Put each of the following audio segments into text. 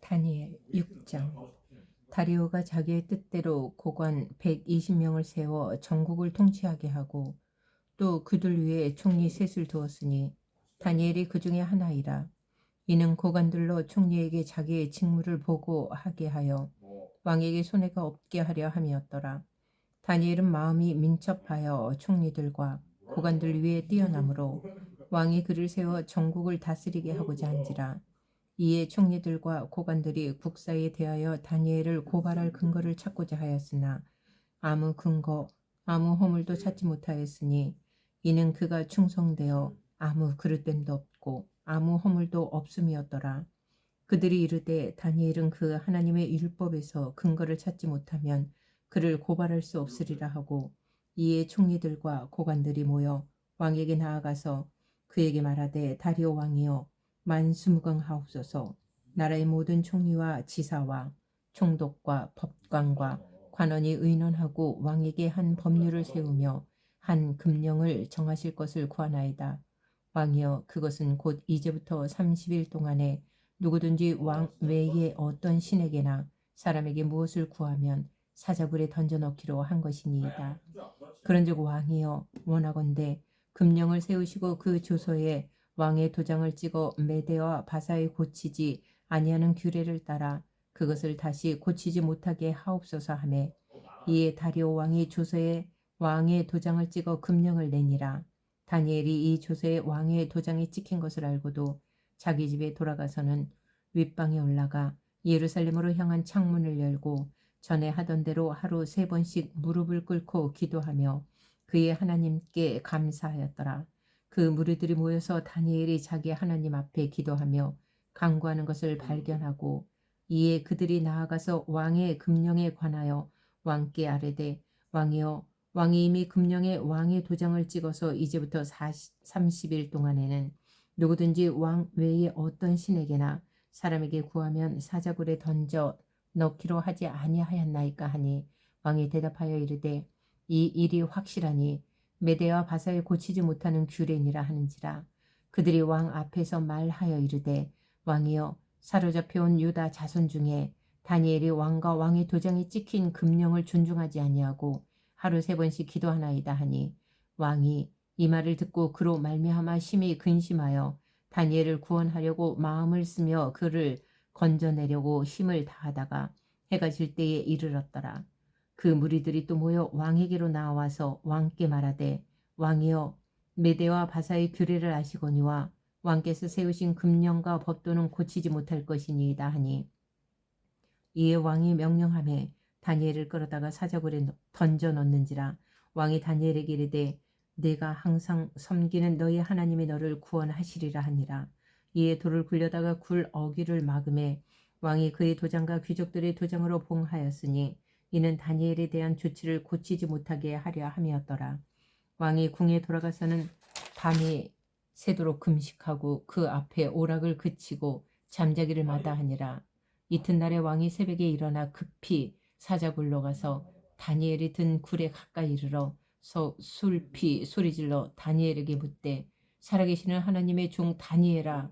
다니엘 6장. 다리오가 자기의 뜻대로 고관 120명을 세워 전국을 통치하게 하고 또 그들 위에 총리 셋을 두었으니 다니엘이 그 중에 하나이라. 이는 고관들로 총리에게 자기의 직무를 보고하게 하여 왕에게 손해가 없게 하려 함이었더라. 다니엘은 마음이 민첩하여 총리들과 고관들 위에 뛰어나므로 왕이 그를 세워 전국을 다스리게 하고자 한지라. 이에 총리들과 고관들이 국사에 대하여 다니엘을 고발할 근거를 찾고자 하였으나 아무 근거, 아무 허물도 찾지 못하였으니 이는 그가 충성되어 아무 그릇됨도 없고 아무 허물도 없음이었더라. 그들이 이르되 다니엘은 그 하나님의 율법에서 근거를 찾지 못하면 그를 고발할 수 없으리라 하고, 이에 총리들과 고관들이 모여 왕에게 나아가서 그에게 말하되, 다리오 왕이여 만수무강하옵소서. 나라의 모든 총리와 지사와 총독과 법관과 관원이 의논하고 왕에게 한 법률을 세우며 한 금령을 정하실 것을 구하나이다. 왕이여, 그것은 곧 이제부터 30일 동안에 누구든지 왕 외에 어떤 신에게나 사람에게 무엇을 구하면 사자굴에 던져넣기로 한 것이니이다. 그런즉 왕이여, 원하건대 금령을 세우시고 그 조서에 왕의 도장을 찍어 메대와 바사에 고치지 아니하는 규례를 따라 그것을 다시 고치지 못하게 하옵소서 하매, 이에 다리오 왕이 조서에 왕의 도장을 찍어 금령을 내니라. 다니엘이 이 조서에 왕의 도장이 찍힌 것을 알고도 자기 집에 돌아가서는 윗방에 올라가 예루살렘으로 향한 창문을 열고 전에 하던 대로 하루 3번씩 무릎을 꿇고 기도하며 그의 하나님께 감사하였더라. 그 무리들이 모여서 다니엘이 자기 하나님 앞에 기도하며 간구하는 것을 발견하고, 이에 그들이 나아가서 왕의 금령에 관하여 왕께 아뢰되, 왕이여, 왕이 이미 금령에 왕의 도장을 찍어서 이제부터 30일 동안에는 누구든지 왕 외에 어떤 신에게나 사람에게 구하면 사자굴에 던져 넣기로 하지 아니하였나이까 하니, 왕이 대답하여 이르되, 이 일이 확실하니 메대와 바사에 고치지 못하는 규례니라 하는지라. 그들이 왕 앞에서 말하여 이르되, 왕이여, 사로잡혀온 유다 자손 중에 다니엘이 왕과 왕의 도장이 찍힌 금령을 존중하지 아니하고 하루 3번씩 기도하나이다 하니, 왕이 이 말을 듣고 그로 말미암아 심히 근심하여 다니엘을 구원하려고 마음을 쓰며 그를 건져내려고 힘을 다하다가 해가 질 때에 이르렀더라. 그 무리들이 또 모여 왕에게로 나와서 왕께 말하되, 왕이여, 메대와 바사의 규례를 아시거니와 왕께서 세우신 금령과 법도는 고치지 못할 것이니이다 하니, 이에 왕이 명령하매 다니엘을 끌어다가 사자굴에 던져 넣는지라. 왕이 다니엘에게 이르되, 내가 항상 섬기는 너희 하나님이 너를 구원하시리라 하니라. 이에 돌을 굴려다가 굴 어귀를 막음에 왕이 그의 도장과 귀족들의 도장으로 봉하였으니 이는 다니엘에 대한 조치를 고치지 못하게 하려 함이었더라. 왕이 궁에 돌아가서는 밤이 새도록 금식하고 그 앞에 오락을 그치고 잠자기를 마다하니라. 이튿날에 왕이 새벽에 일어나 급히 사자굴로 가서 다니엘이 든 굴에 가까이 이르러 술피 소리질러 다니엘에게 묻되, 살아계시는 하나님의 종 다니엘아,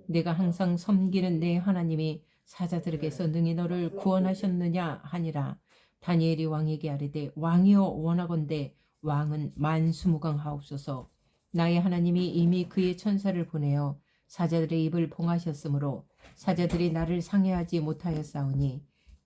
내가 항상 섬기는 내 하나님이 사자들에게서 능히 너를 구원하셨느냐 하니라. 다니엘이 왕에게 아뢰되, 왕이여, 원하건대 왕은 만수무강하옵소서. 나의 하나님이 이미 그의 천사를 보내어 사자들의 입을 봉하셨으므로 사자들이 나를 상해하지 못하였사오니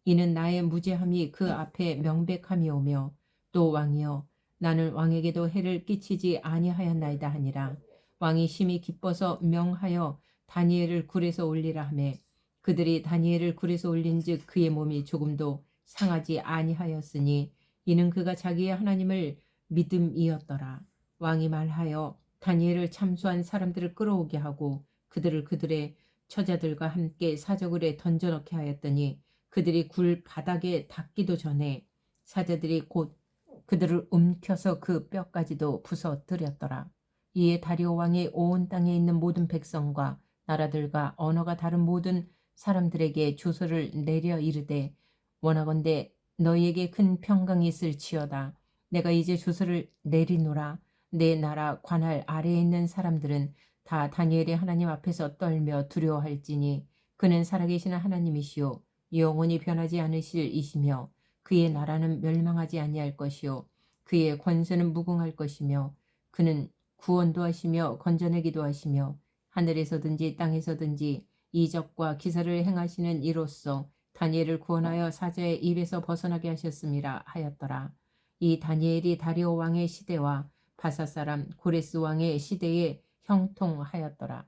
이는 나의 무죄함이 그 앞에 명백함이오며, 또 왕이여, 나는 왕에게도 해를 끼치지 아니하였나이다 하니라. 왕이 심히 기뻐서 명하여 다니엘을 굴에서 올리라 하매 그들이 다니엘을 굴에서 올린즉 그의 몸이 조금도 상하지 아니하였으니 이는 그가 자기의 하나님을 믿음이었더라. 왕이 말하여 다니엘을 참수한 사람들을 끌어오게 하고 그들을 그들의 처자들과 함께 사자굴에 던져넣게 하였더니 그들이 굴 바닥에 닿기도 전에 사자들이 곧 그들을 움켜서 그 뼈까지도 부서뜨렸더라. 이에 다리오 왕이 온 땅에 있는 모든 백성과 나라들과 언어가 다른 모든 사람들에게 조서를 내려 이르되, 원하건대 너희에게 큰 평강이 있을지어다. 내가 이제 조서를 내리노라. 내 나라 관할 아래에 있는 사람들은 다 다니엘의 하나님 앞에서 떨며 두려워할지니 그는 살아계시는 하나님이시요 영원히 변하지 않으실 이시며 그의 나라는 멸망하지 아니할 것이요 그의 권세는 무궁할 것이며 그는 구원도 하시며 건져내기도 하시며 하늘에서든지 땅에서든지 이적과 기사를 행하시는 이로써 다니엘을 구원하여 사자의 입에서 벗어나게 하셨음이라 하였더라. 이 다니엘이 다리오 왕의 시대와 바사 사람 고레스 왕의 시대에 형통하였더라.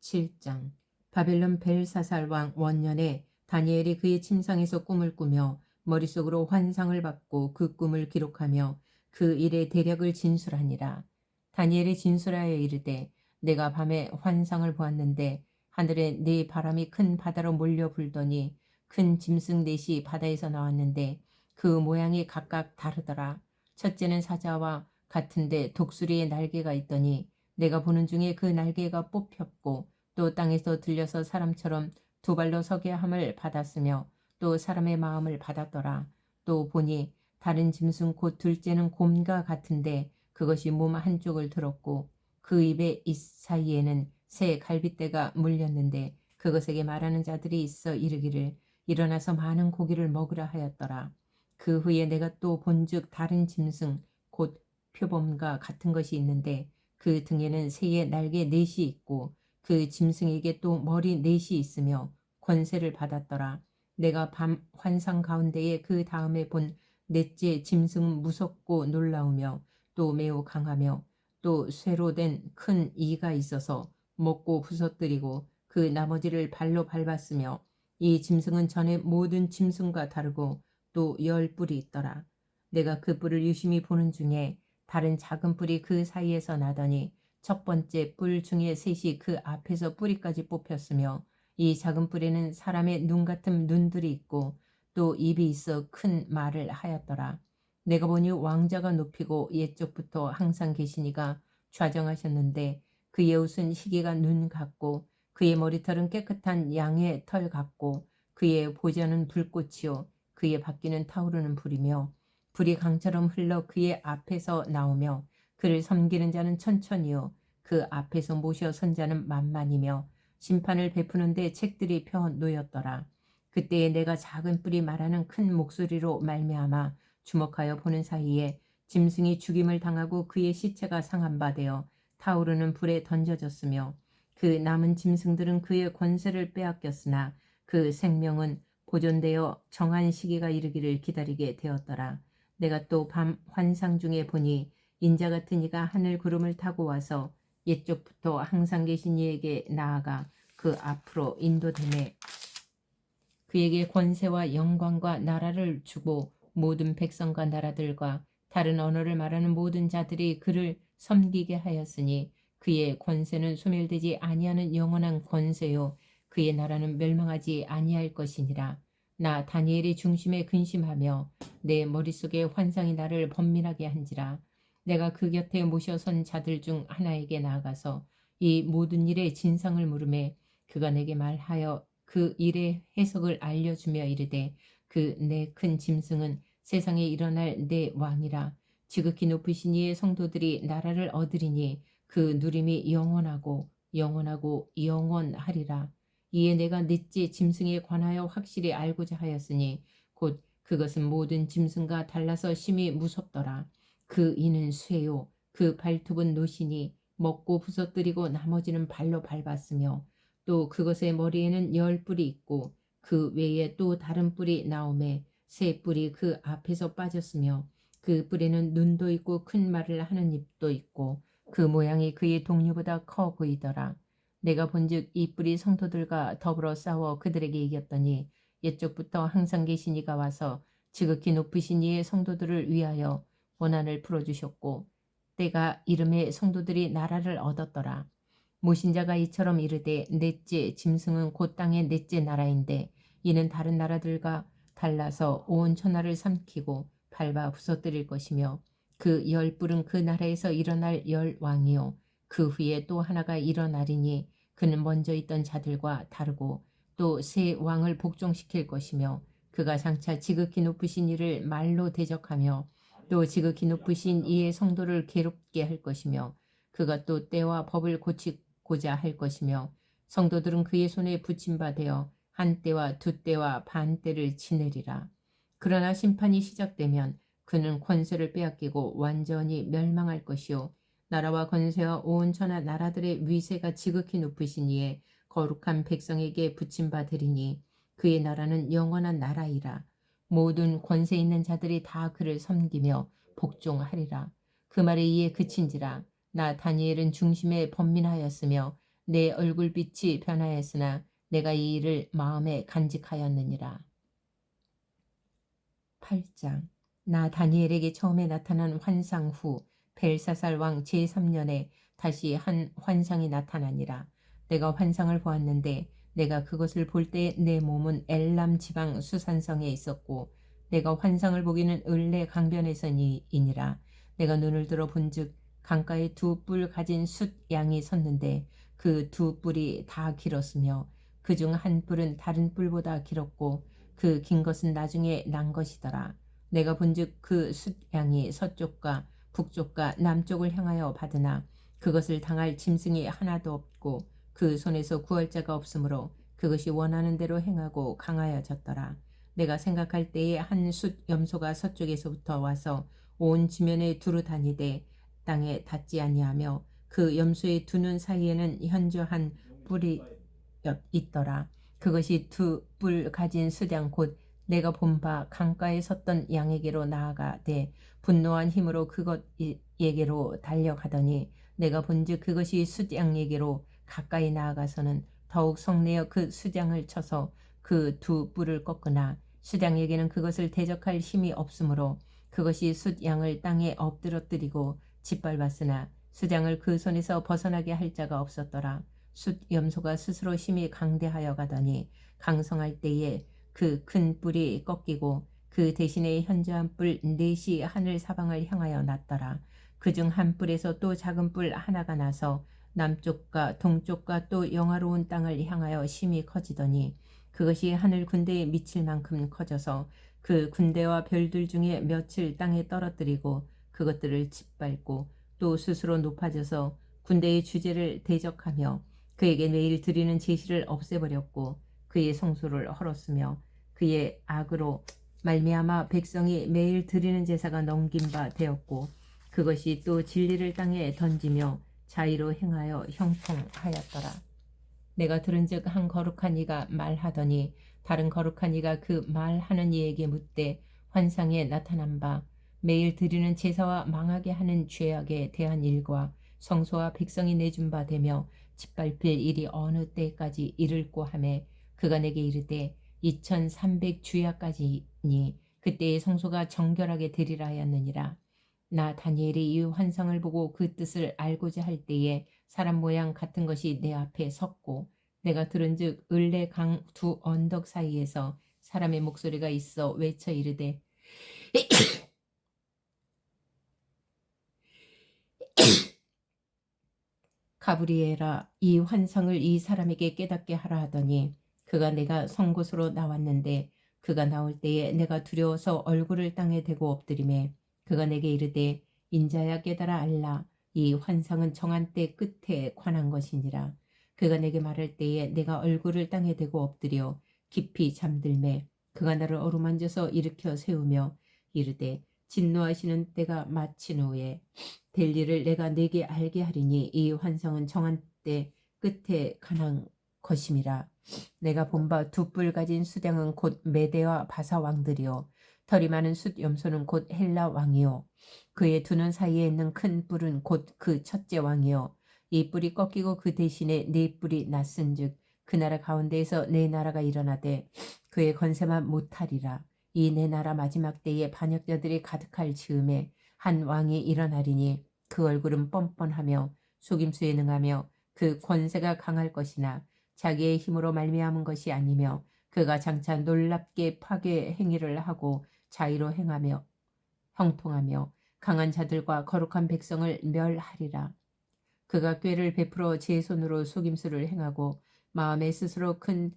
7장. 바벨론 벨사살 왕 원년에 다니엘이 그의 침상에서 꿈을 꾸며 머릿속으로 환상을 받고 그 꿈을 기록하며 그 일의 대략을 진술하니라. 다니엘이 진술하여 이르되 내가 밤에 환상을 보았는데 하늘에 네 바람이 큰 바다로 몰려 불더니 큰 짐승 넷이 바다에서 나왔는데 그 모양이 각각 다르더라. 첫째는 사자와 같은데 독수리의 날개가 있더니 내가 보는 중에 그 날개가 뽑혔고 또 땅에서 들려서 사람처럼 두 발로 서게 함을 받았으며 또 사람의 마음을 받았더라. 또 보니 다른 짐승 곧 둘째는 곰과 같은데 그것이 몸 한쪽을 들었고 그 입의 이 사이에는 새 갈빗대가 물렸는데 그것에게 말하는 자들이 있어 이르기를 일어나서 많은 고기를 먹으라 하였더라. 그 후에 내가 또 본즉 다른 짐승 곧 표범과 같은 것이 있는데 그 등에는 새의 날개 넷이 있고 그 짐승에게 또 머리 넷이 있으며 권세를 받았더라. 내가 밤 환상 가운데에 그 다음에 본 넷째 짐승은 무섭고 놀라우며 또 매우 강하며 또 쇠로 된 큰 이가 있어서 먹고 부서뜨리고 그 나머지를 발로 밟았으며 이 짐승은 전에 모든 짐승과 다르고 또 10뿔이 있더라. 내가 그 뿔을 유심히 보는 중에 다른 작은 뿔이 그 사이에서 나더니 첫 번째 뿔 중에 셋이 그 앞에서 뿌리까지 뽑혔으며 이 작은 뿔에는 사람의 눈 같은 눈들이 있고 또 입이 있어 큰 말을 하였더라. 내가 보니 왕자가 높이고 옛적부터 항상 계시니가 좌정하셨는데 그의 옷은 희게가 눈 같고 그의 머리털은 깨끗한 양의 털 같고 그의 보좌는 불꽃이요 그의 바퀴는 타오르는 불이며 불이 강처럼 흘러 그의 앞에서 나오며 그를 섬기는 자는 천천히요 그 앞에서 모셔 선 자는 만만이며 심판을 베푸는데 책들이 펴 놓였더라. 그때에 내가 작은 뿔이 말하는 큰 목소리로 말미암아 주목하여 보는 사이에 짐승이 죽임을 당하고 그의 시체가 상한 바 되어 타오르는 불에 던져졌으며 그 남은 짐승들은 그의 권세를 빼앗겼으나 그 생명은 보존되어 정한 시기가 이르기를 기다리게 되었더라. 내가 또 밤 환상 중에 보니 인자 같은 이가 하늘 구름을 타고 와서 옛적부터 항상 계신 이에게 나아가 그 앞으로 인도되매 그에게 권세와 영광과 나라를 주고 모든 백성과 나라들과 다른 언어를 말하는 모든 자들이 그를 섬기게 하였으니 그의 권세는 소멸되지 아니하는 영원한 권세요 그의 나라는 멸망하지 아니할 것이니라. 나 다니엘이 중심에 근심하며 내 머릿속에 환상이 나를 번민하게 한지라. 내가 그 곁에 모셔 선 자들 중 하나에게 나아가서 이 모든 일의 진상을 물으매 그가 내게 말하여 그 일의 해석을 알려주며 이르되 그 내 큰 짐승은 세상에 일어날 내 왕이라. 지극히 높으신 이의 성도들이 나라를 얻으리니 그 누림이 영원하고 영원하고 영원하리라. 이에 내가 넷째 짐승에 관하여 확실히 알고자 하였으니 곧 그것은 모든 짐승과 달라서 심히 무섭더라. 그 이는 쇠요 그 발톱은 노시니 먹고 부서뜨리고 나머지는 발로 밟았으며 또 그것의 머리에는 10뿔이 있고 그 외에 또 다른 뿔이 나오매 새 뿔이 그 앞에서 빠졌으며 그 뿔에는 눈도 있고 큰 말을 하는 입도 있고 그 모양이 그의 동류보다 커 보이더라. 내가 본즉 이 뿔이 성도들과 더불어 싸워 그들에게 이겼더니 옛적부터 항상 계신 이가 와서 지극히 높으신 이의 성도들을 위하여 원한을 풀어주셨고 때가 이름에 성도들이 나라를 얻었더라. 모신자가 이처럼 이르되 넷째 짐승은 곧 땅의 넷째 나라인데 이는 다른 나라들과 달라서 온 천하를 삼키고 밟아 부서뜨릴 것이며 그 10뿔은 그 나라에서 일어날 10왕이요 그 후에 또 하나가 일어나리니 그는 먼저 있던 자들과 다르고 또 새 왕을 복종시킬 것이며 그가 장차 지극히 높으신 이를 말로 대적하며 또 지극히 높으신 이의 성도를 괴롭게 할 것이며 그가 또 때와 법을 고치고자 할 것이며 성도들은 그의 손에 붙임 바 되어 한 때와 두 때와 반 때를 지내리라. 그러나 심판이 시작되면 그는 권세를 빼앗기고 완전히 멸망할 것이요 나라와 권세와 온 천하 나라들의 위세가 지극히 높으신 이에 거룩한 백성에게 붙임 바 되리니 그의 나라는 영원한 나라이라. 모든 권세 있는 자들이 다 그를 섬기며 복종하리라. 그 말이 이에 그친지라. 나 다니엘은 중심에 번민하였으며 내 얼굴빛이 변하였으나 내가 이 일을 마음에 간직하였느니라. 8장. 나 다니엘에게 처음에 나타난 환상 후 벨사살 왕 제3년에 다시 한 환상이 나타나니라. 내가 환상을 보았는데 내가 그것을 볼 때 내 몸은 엘람 지방 수산성에 있었고 내가 환상을 보기는 을레 강변에서이니라. 내가 눈을 들어 본즉 강가에 두 뿔 가진 숫 양이 섰는데 그 두 뿔이 다 길었으며 그중 한 뿔은 다른 뿔보다 길었고 그 긴 것은 나중에 난 것이더라. 내가 본즉 그 숫양이 서쪽과 북쪽과 남쪽을 향하여 받으나 그것을 당할 짐승이 하나도 없고 그 손에서 구할 자가 없으므로 그것이 원하는 대로 행하고 강하여졌더라. 내가 생각할 때에 한 숫 염소가 서쪽에서부터 와서 온 지면에 두루 다니되 땅에 닿지 아니하며 그 염소의 두 눈 사이에는 현저한 뿔이 있더라. 그것이 두 뿔 가진 수량 곧 내가 본 바 강가에 섰던 양에게로 나아가되 분노한 힘으로 그것에게로 달려가더니 내가 본즉 그것이 숫양에게로 가까이 나아가서는 더욱 성내어 그 수장을 쳐서 그 두 뿔을 꺾으나 수장에게는 그것을 대적할 힘이 없으므로 그것이 숫양을 땅에 엎드러뜨리고 짓밟았으나 수장을 그 손에서 벗어나게 할 자가 없었더라. 숫 염소가 스스로 힘이 강대하여 가더니 강성할 때에 그 큰 뿔이 꺾이고 그 대신에 현저한 뿔 넷이 하늘 사방을 향하여 났더라. 그중 한 뿔에서 또 작은 뿔 하나가 나서 남쪽과 동쪽과 또 영화로운 땅을 향하여 심히 커지더니 그것이 하늘 군대에 미칠 만큼 커져서 그 군대와 별들 중에 며칠 땅에 떨어뜨리고 그것들을 짓밟고 또 스스로 높아져서 군대의 주제를 대적하며 그에게 매일 드리는 제시를 없애버렸고 그의 성소를 헐었으며 그의 악으로 말미암아 백성이 매일 드리는 제사가 넘긴 바 되었고 그것이 또 진리를 땅에 던지며 자의로 행하여 형통하였더라. 내가 들은즉 한 거룩한 이가 말하더니 다른 거룩한 이가 그 말하는 이에게 묻되 환상에 나타난 바 매일 드리는 제사와 망하게 하는 죄악에 대한 일과 성소와 백성이 내준 바 되며 짓밟힐 일이 어느 때까지 이를꼬 하매 그가 내게 이르되 2300 주야까지니 그때의 성소가 정결하게 되리라 하였느니라. 나 다니엘이 이 환상을 보고 그 뜻을 알고자 할 때에 사람 모양 같은 것이 내 앞에 섰고 내가 들은즉 을레 강 두 언덕 사이에서 사람의 목소리가 있어 외쳐 이르되 가브리엘아 이 환상을 이 사람에게 깨닫게 하라 하더니 그가 내가 선 곳으로 나왔는데 그가 나올 때에 내가 두려워서 얼굴을 땅에 대고 엎드리매 그가 내게 이르되 인자야 깨달아 알라 이 환상은 정한 때 끝에 관한 것이니라. 그가 내게 말할 때에 내가 얼굴을 땅에 대고 엎드려 깊이 잠들매 그가 나를 어루만져서 일으켜 세우며 이르되 진노하시는 때가 마친 후에 될 일을 내가 네게 알게 하리니 이 환상은 정한 때 끝에 관한 것임이라. 내가 본 바 두 뿔 가진 수장은 곧 메대와 바사 왕들이요 털이 많은 숫 염소는 곧 헬라 왕이요 그의 두 눈 사이에 있는 큰 뿔은 곧 그 첫째 왕이요 이 뿔이 꺾이고 그 대신에 네 뿔이 났은즉 그 나라 가운데에서 네 나라가 일어나되 그의 건세만 못하리라. 이 네 나라 마지막 때에 반역자들이 가득할 즈음에 한 왕이 일어나리니 그 얼굴은 뻔뻔하며 속임수에 능하며 그 권세가 강할 것이나 자기의 힘으로 말미암은 것이 아니며 그가 장차 놀랍게 파괴 행위를 하고 자의로 행하며 형통하며 강한 자들과 거룩한 백성을 멸하리라. 그가 꾀를 베풀어 제 손으로 속임수를 행하고 마음에 스스로 큰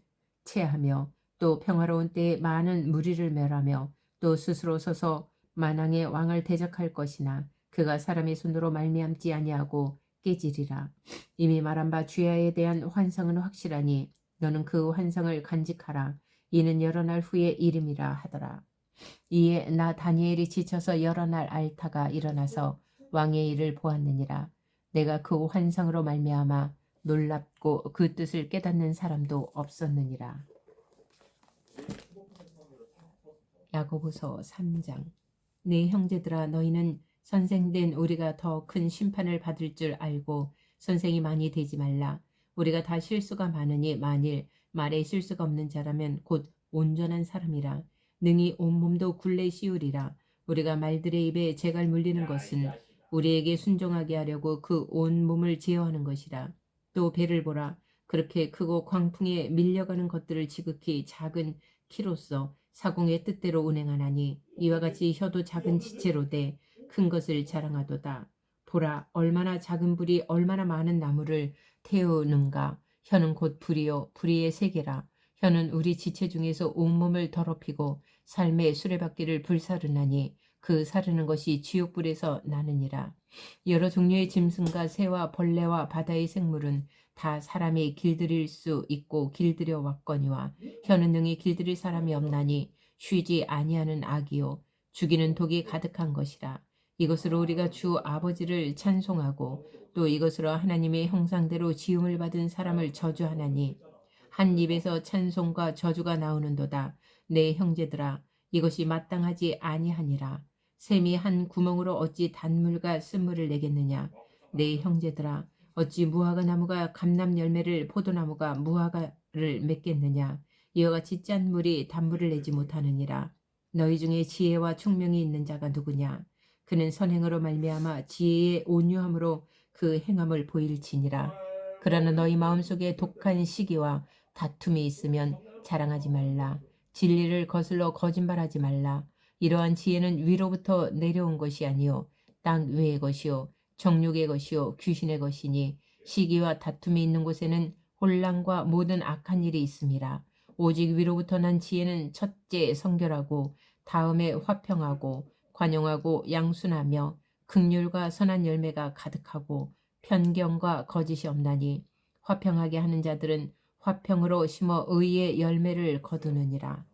체하며 또 평화로운 때에 많은 무리를 멸하며 또 스스로 서서 만왕의 왕을 대적할 것이나 그가 사람의 손으로 말미암지 아니하고 깨지리라. 이미 말한 바 주야에 대한 환상은 확실하니 너는 그 환상을 간직하라. 이는 여러 날 후의 일임이라 하더라. 이에 나 다니엘이 지쳐서 여러 날 앓다가 일어나서 왕의 일을 보았느니라. 내가 그 환상으로 말미암아 놀랍고 그 뜻을 깨닫는 사람도 없었느니라. 야고보서 3장. 네 형제들아, 너희는 선생된 우리가 더 큰 심판을 받을 줄 알고 선생이 많이 되지 말라. 우리가 다 실수가 많으니 만일 말에 실수가 없는 자라면 곧 온전한 사람이라. 능히 온몸도 굴레 씌우리라. 우리가 말들의 입에 재갈 물리는 것은 우리에게 순종하게 하려고 그 온몸을 제어하는 것이라. 또 배를 보라. 그렇게 크고 광풍에 밀려가는 것들을 지극히 작은 키로써 사공의 뜻대로 운행하나니 이와 같이 혀도 작은 지체로 돼 큰 것을 자랑하도다. 보라, 얼마나 작은 불이 얼마나 많은 나무를 태우는가. 혀는 곧 불이요 불의의 세계라. 혀는 우리 지체 중에서 온몸을 더럽히고 삶의 수레바퀴를 불사르나니 그 사르는 것이 지옥불에서 나느니라. 여러 종류의 짐승과 새와 벌레와 바다의 생물은 다 사람이 길들일 수 있고 길들여 왔거니와 혀는 능히 길들일 사람이 없나니 쉬지 아니하는 악이요 죽이는 독이 가득한 것이라. 이것으로 우리가 주 아버지를 찬송하고 또 이것으로 하나님의 형상대로 지음을 받은 사람을 저주하나니 한 입에서 찬송과 저주가 나오는도다. 내 형제들아, 이것이 마땅하지 아니하니라. 샘이 한 구멍으로 어찌 단물과 쓴물을 내겠느냐. 내 형제들아, 어찌 무화과 나무가 감람 열매를 포도나무가 무화과를 맺겠느냐. 이와 같이 짠 물이 단물을 내지 못하느니라. 너희 중에 지혜와 총명이 있는 자가 누구냐. 그는 선행으로 말미암아 지혜의 온유함으로 그 행함을 보일지니라. 그러나 너희 마음속에 독한 시기와 다툼이 있으면 자랑하지 말라. 진리를 거슬러 거짓말하지 말라. 이러한 지혜는 위로부터 내려온 것이 아니요 땅 위의 것이요 정욕의 것이요 귀신의 것이니 시기와 다툼이 있는 곳에는 혼란과 모든 악한 일이 있음이라. 오직 위로부터 난 지혜는 첫째 성결하고 다음에 화평하고 관용하고 양순하며 긍휼과 선한 열매가 가득하고 편견과 거짓이 없나니 화평하게 하는 자들은 화평으로 심어 의의 열매를 거두느니라.